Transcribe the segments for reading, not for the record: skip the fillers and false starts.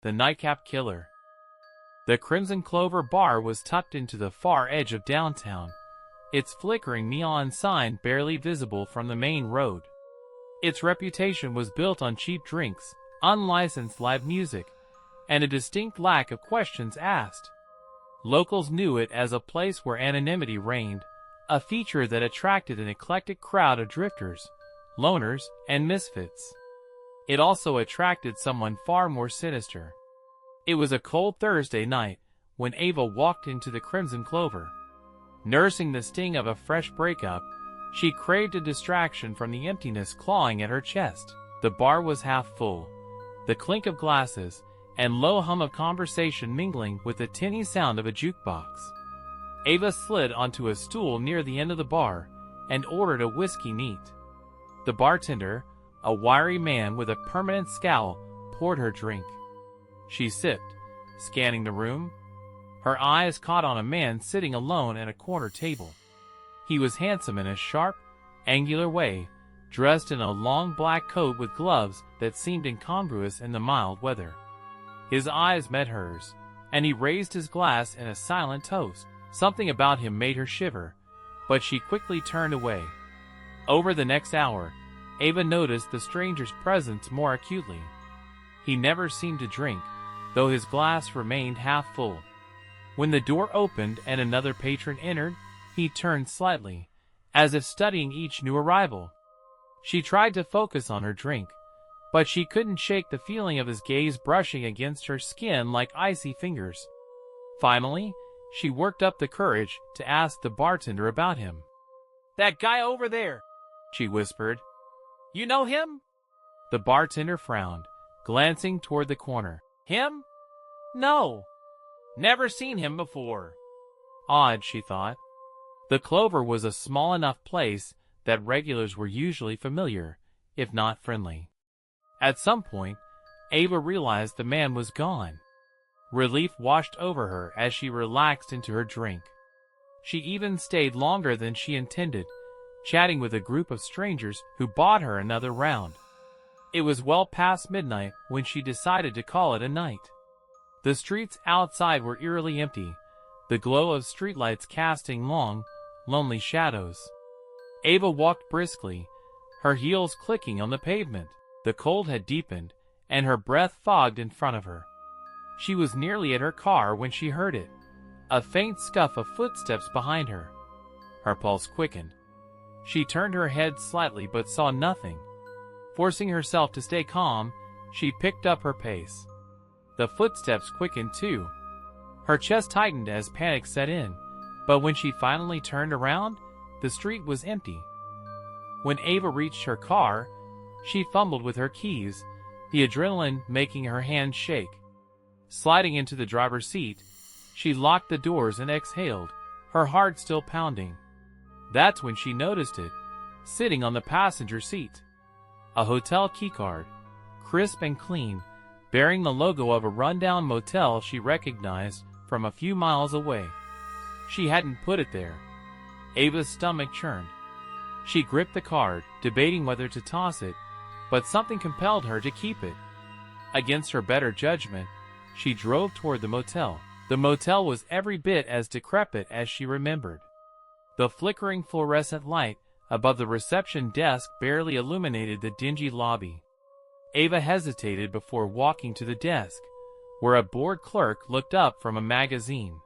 The Nightcap Killer. The Crimson Clover bar was tucked into the far edge of downtown, its flickering neon sign barely visible from the main road. Its reputation was built on cheap drinks, unlicensed live music, and a distinct lack of questions asked. Locals knew it as a place where anonymity reigned, a feature that attracted an eclectic crowd of drifters, loners, and misfits. It also attracted someone far more sinister. It was a cold Thursday night when Ava walked into the Crimson Clover. Nursing the sting of a fresh breakup, she craved a distraction from the emptiness clawing at her chest. The bar was half full, the clink of glasses and low hum of conversation mingling with the tinny sound of a jukebox. Ava slid onto a stool near the end of the bar and ordered a whiskey neat. The bartender, a wiry man with a permanent scowl, poured her drink. She sipped, scanning the room. Her eyes caught on a man sitting alone at a corner table. He was handsome in a sharp, angular way, dressed in a long black coat with gloves that seemed incongruous in the mild weather. His eyes met hers, and he raised his glass in a silent toast. Something about him made her shiver, but she quickly turned away. Over the next hour, Ava noticed the stranger's presence more acutely. He never seemed to drink, though his glass remained half full. When the door opened and another patron entered, he turned slightly, as if studying each new arrival. She tried to focus on her drink, but she couldn't shake the feeling of his gaze brushing against her skin like icy fingers. Finally, she worked up the courage to ask the bartender about him. "That guy over there," she whispered. "You know him?" The bartender frowned, glancing toward the corner. "Him? No. Never seen him before." Odd, she thought. The Clover was a small enough place that regulars were usually familiar, if not friendly. At some point, Ava realized the man was gone. Relief washed over her as she relaxed into her drink. She even stayed longer than she intended, chatting with a group of strangers who bought her another round. It was well past midnight when she decided to call it a night. The streets outside were eerily empty, the glow of streetlights casting long, lonely shadows. Ava walked briskly, her heels clicking on the pavement. The cold had deepened, and her breath fogged in front of her. She was nearly at her car when she heard it, a faint scuff of footsteps behind her. Her pulse quickened. She turned her head slightly but saw nothing. Forcing herself to stay calm, she picked up her pace. The footsteps quickened too. Her chest tightened as panic set in, but when she finally turned around, the street was empty. When Ava reached her car, she fumbled with her keys, the adrenaline making her hands shake. Sliding into the driver's seat, she locked the doors and exhaled, her heart still pounding. That's when she noticed it, sitting on the passenger seat. A hotel keycard, crisp and clean, bearing the logo of a rundown motel she recognized from a few miles away. She hadn't put it there. Ava's stomach churned. She gripped the card, debating whether to toss it, but something compelled her to keep it. Against her better judgment, she drove toward the motel. The motel was every bit as decrepit as she remembered. The flickering fluorescent light above the reception desk barely illuminated the dingy lobby. Ava hesitated before walking to the desk, where a bored clerk looked up from a magazine.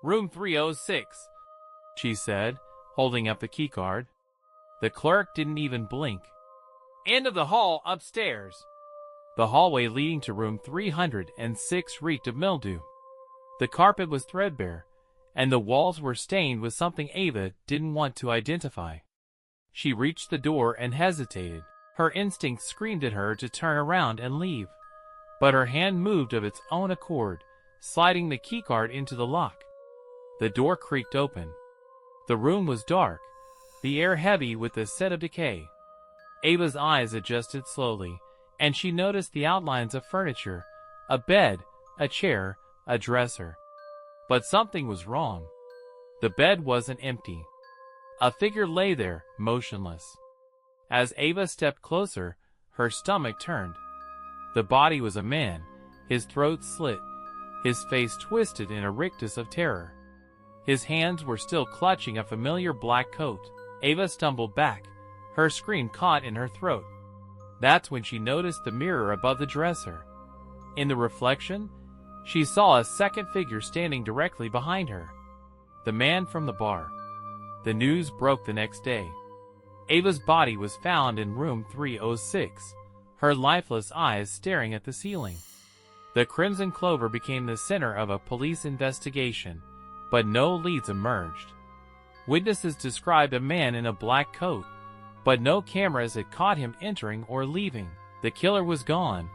"Room 306, she said, holding up the keycard. The clerk didn't even blink. "End of the hall upstairs." The hallway leading to room 306 reeked of mildew. The carpet was threadbare, and the walls were stained with something Ava didn't want to identify. She reached the door and hesitated. Her instinct screamed at her to turn around and leave, but her hand moved of its own accord, sliding the keycard into the lock. The door creaked open. The room was dark, the air heavy with the scent of decay. Ava's eyes adjusted slowly, and she noticed the outlines of furniture, a bed, a chair, a dresser. But something was wrong. The bed wasn't empty. A figure lay there, motionless. As Ava stepped closer, her stomach turned. The body was a man, His throat slit, his face twisted in a rictus of terror. His hands were still clutching a familiar black coat. Ava stumbled back, her scream caught in her throat. That's when she noticed the mirror above the dresser. In the reflection, she saw a second figure standing directly behind her. The man from the bar. The news broke the next day. Ava's body was found in room 306, her lifeless eyes staring at the ceiling. The Crimson Clover became the center of a police investigation, but no leads emerged. Witnesses described a man in a black coat, but no cameras had caught him entering or leaving. The killer was gone,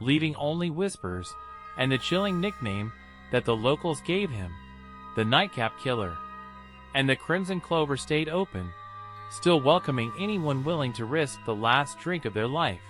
leaving only whispers and the chilling nickname that the locals gave him, the Nightcap Killer. And the Crimson Clover stayed open, still welcoming anyone willing to risk the last drink of their life.